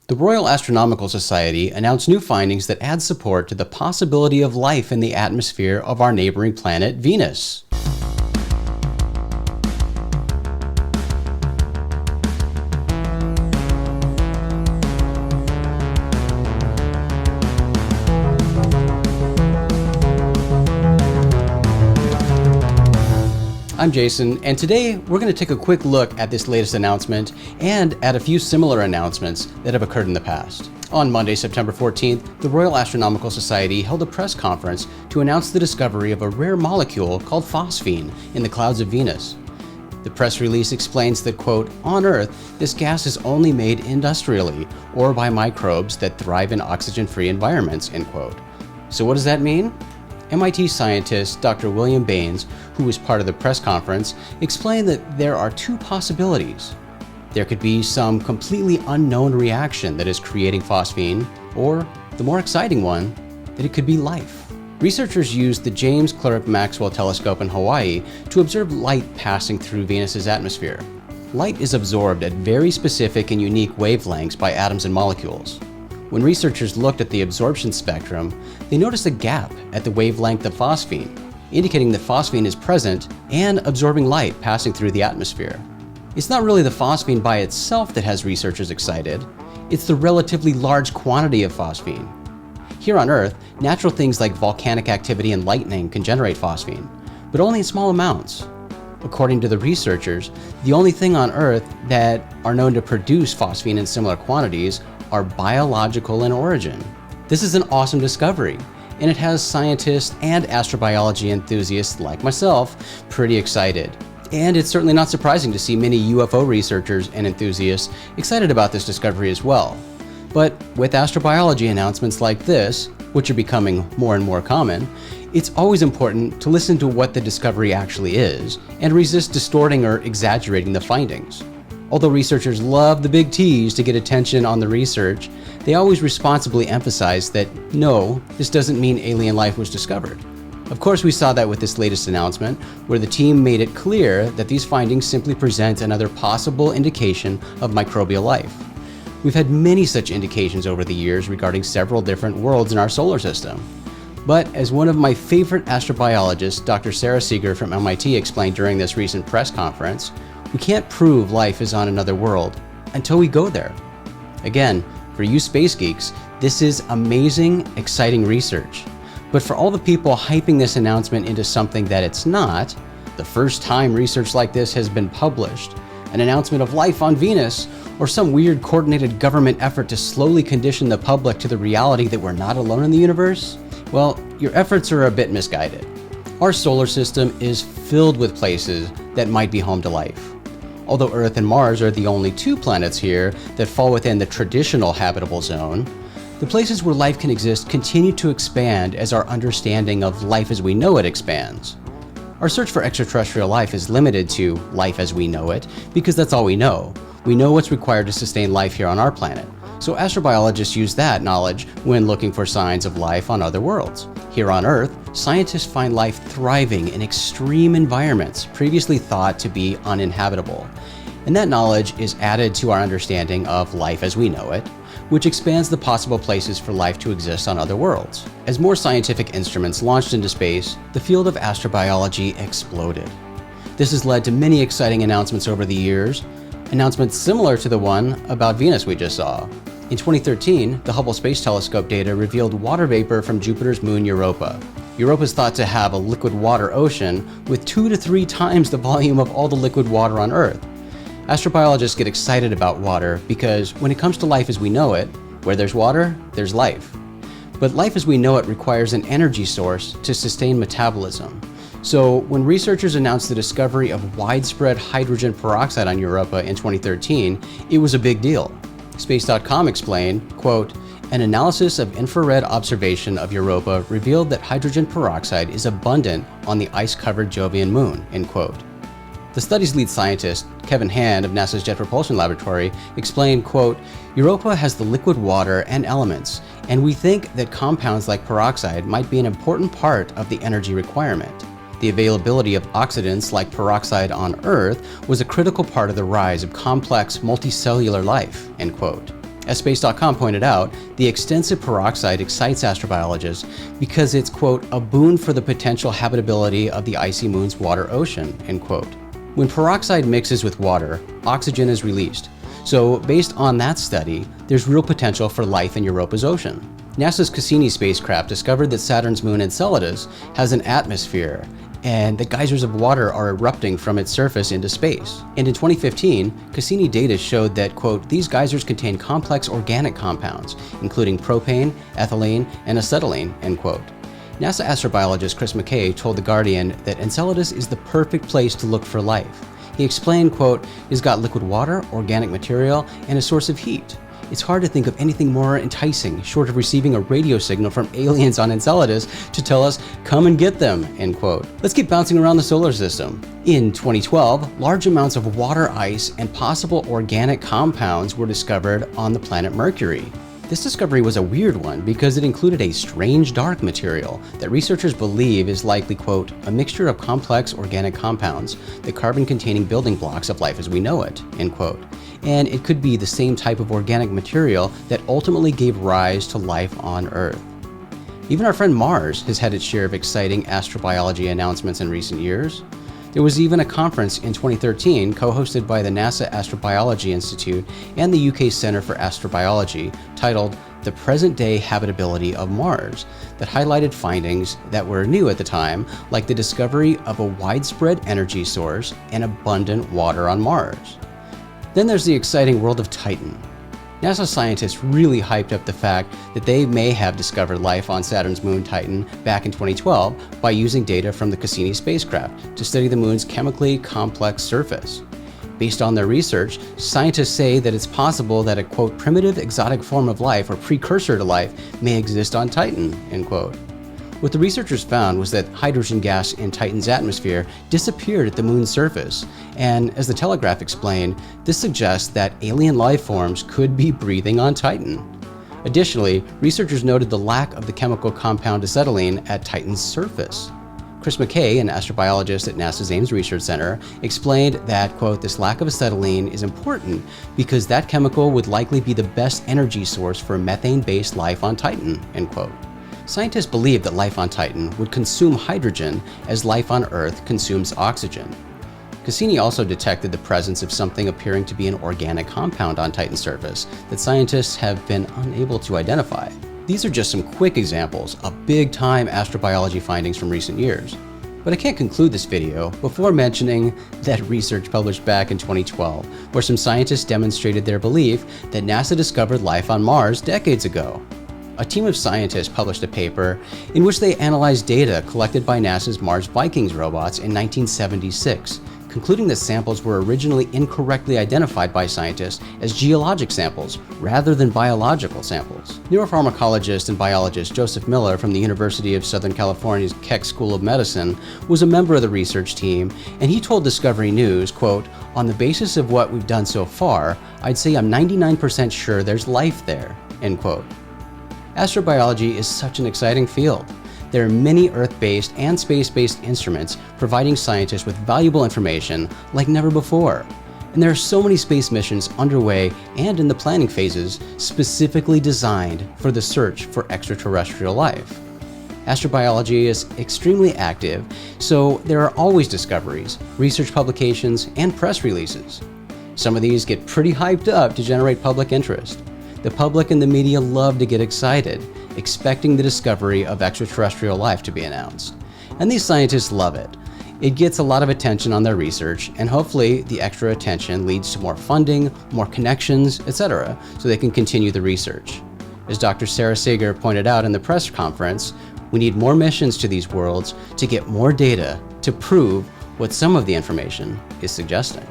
The Royal Astronomical Society announced new findings that add support to the possibility of life in the atmosphere of our neighboring planet, Venus. I'm Jason, and today we're going to take a quick look at this latest announcement and at a few similar announcements that have occurred in the past. On Monday, September 14th, the Royal Astronomical Society held a press conference to announce the discovery of a rare molecule called phosphine in the clouds of Venus. The press release explains that, quote, on Earth, this gas is only made industrially or by microbes that thrive in oxygen-free environments, end quote. So what does that mean? MIT scientist Dr. William Baines, who was part of the press conference, explained that there are two possibilities. There could be some completely unknown reaction that is creating phosphine, or the more exciting one, that it could be life. Researchers used the James Clerk Maxwell Telescope in Hawaii to observe light passing through Venus's atmosphere. Light is absorbed at very specific and unique wavelengths by atoms and molecules. When researchers looked at the absorption spectrum, they noticed a gap at the wavelength of phosphine, indicating that phosphine is present and absorbing light passing through the atmosphere. It's not really the phosphine by itself that has researchers excited, it's the relatively large quantity of phosphine. Here on Earth, natural things like volcanic activity and lightning can generate phosphine, but only in small amounts. According to the researchers, the only thing on Earth that are known to produce phosphine in similar quantities are biological in origin. This is an awesome discovery, and it has scientists and astrobiology enthusiasts like myself pretty excited. And it's certainly not surprising to see many UFO researchers and enthusiasts excited about this discovery as well. But with astrobiology announcements like this, which are becoming more and more common, it's always important to listen to what the discovery actually is and resist distorting or exaggerating the findings. Although researchers love the big T's to get attention on the research, they always responsibly emphasize that no, this doesn't mean alien life was discovered. Of course, we saw that with this latest announcement, where the team made it clear that these findings simply present another possible indication of microbial life. We've had many such indications over the years regarding several different worlds in our solar system. But as one of my favorite astrobiologists, Dr. Sarah Seeger from MIT, explained during this recent press conference, we can't prove life is on another world until we go there. Again, for you space geeks, this is amazing, exciting research. But for all the people hyping this announcement into something that it's not, the first time research like this has been published, an announcement of life on Venus, or some weird coordinated government effort to slowly condition the public to the reality that we're not alone in the universe, well, your efforts are a bit misguided. Our solar system is filled with places that might be home to life. Although Earth and Mars are the only two planets here that fall within the traditional habitable zone, the places where life can exist continue to expand as our understanding of life as we know it expands. Our search for extraterrestrial life is limited to life as we know it because that's all we know. We know what's required to sustain life here on our planet. So astrobiologists use that knowledge when looking for signs of life on other worlds. Here on Earth, scientists find life thriving in extreme environments previously thought to be uninhabitable. And that knowledge is added to our understanding of life as we know it, which expands the possible places for life to exist on other worlds. As more scientific instruments launched into space, the field of astrobiology exploded. This has led to many exciting announcements over the years, announcements similar to the one about Venus we just saw. In 2013, the Hubble Space Telescope data revealed water vapor from Jupiter's moon Europa. Europa is thought to have a liquid water ocean with 2 to 3 times the volume of all the liquid water on Earth. Astrobiologists get excited about water because when it comes to life as we know it, where there's water, there's life. But life as we know it requires an energy source to sustain metabolism. So when researchers announced the discovery of widespread hydrogen peroxide on Europa in 2013, it was a big deal. Space.com explained, quote, an analysis of infrared observation of Europa revealed that hydrogen peroxide is abundant on the ice-covered Jovian moon, end quote. The study's lead scientist, Kevin Hand of NASA's Jet Propulsion Laboratory, explained, quote, Europa has the liquid water and elements, and we think that compounds like peroxide might be an important part of the energy requirement. The availability of oxidants like peroxide on Earth was a critical part of the rise of complex multicellular life, end quote. As Space.com pointed out, the extensive peroxide excites astrobiologists because it's, quote, a boon for the potential habitability of the icy moon's water ocean, end quote. When peroxide mixes with water, oxygen is released. So based on that study, there's real potential for life in Europa's ocean. NASA's Cassini spacecraft discovered that Saturn's moon Enceladus has an atmosphere, and the geysers of water are erupting from its surface into space. And in 2015, Cassini data showed that, quote, these geysers contain complex organic compounds, including propane, ethylene, and acetylene, end quote. NASA astrobiologist Chris McKay told The Guardian that Enceladus is the perfect place to look for life. He explained, quote, it's got liquid water, organic material, and a source of heat. It's hard to think of anything more enticing, short of receiving a radio signal from aliens on Enceladus to tell us, come and get them, end quote. Let's keep bouncing around the solar system. In 2012, large amounts of water ice and possible organic compounds were discovered on the planet Mercury. This discovery was a weird one because it included a strange dark material that researchers believe is likely, quote, a mixture of complex organic compounds, the carbon-containing building blocks of life as we know it, end quote. And it could be the same type of organic material that ultimately gave rise to life on Earth. Even our friend Mars has had its share of exciting astrobiology announcements in recent years. There was even a conference in 2013 co-hosted by the NASA Astrobiology Institute and the UK Centre for Astrobiology titled The Present-Day Habitability of Mars that highlighted findings that were new at the time, like the discovery of a widespread energy source and abundant water on Mars. Then there's the exciting world of Titan. NASA scientists really hyped up the fact that they may have discovered life on Saturn's moon Titan back in 2012 by using data from the Cassini spacecraft to study the moon's chemically complex surface. Based on their research, scientists say that it's possible that a, quote, primitive exotic form of life or precursor to life may exist on Titan, end quote. What the researchers found was that hydrogen gas in Titan's atmosphere disappeared at the moon's surface, and as the Telegraph explained, this suggests that alien life forms could be breathing on Titan. Additionally, researchers noted the lack of the chemical compound acetylene at Titan's surface. Chris McKay, an astrobiologist at NASA's Ames Research Center, explained that, quote, this lack of acetylene is important because that chemical would likely be the best energy source for methane-based life on Titan, end quote. Scientists believe that life on Titan would consume hydrogen as life on Earth consumes oxygen. Cassini also detected the presence of something appearing to be an organic compound on Titan's surface that scientists have been unable to identify. These are just some quick examples of big-time astrobiology findings from recent years. But I can't conclude this video before mentioning that research published back in 2012, where some scientists demonstrated their belief that NASA discovered life on Mars decades ago. A team of scientists published a paper in which they analyzed data collected by NASA's Mars Vikings robots in 1976, concluding that samples were originally incorrectly identified by scientists as geologic samples rather than biological samples. Neuropharmacologist and biologist Joseph Miller from the University of Southern California's Keck School of Medicine was a member of the research team, and he told Discovery News, quote, on the basis of what we've done so far, I'd say I'm 99% sure there's life there, end quote. Astrobiology is such an exciting field. There are many Earth-based and space-based instruments providing scientists with valuable information like never before. And there are so many space missions underway and in the planning phases specifically designed for the search for extraterrestrial life. Astrobiology is extremely active, so there are always discoveries, research publications, and press releases. Some of these get pretty hyped up to generate public interest. The public and the media love to get excited, expecting the discovery of extraterrestrial life to be announced. And these scientists love it. It gets a lot of attention on their research, and hopefully the extra attention leads to more funding, more connections, etc., so they can continue the research. As Dr. Sarah Sager pointed out in the press conference, we need more missions to these worlds to get more data to prove what some of the information is suggesting.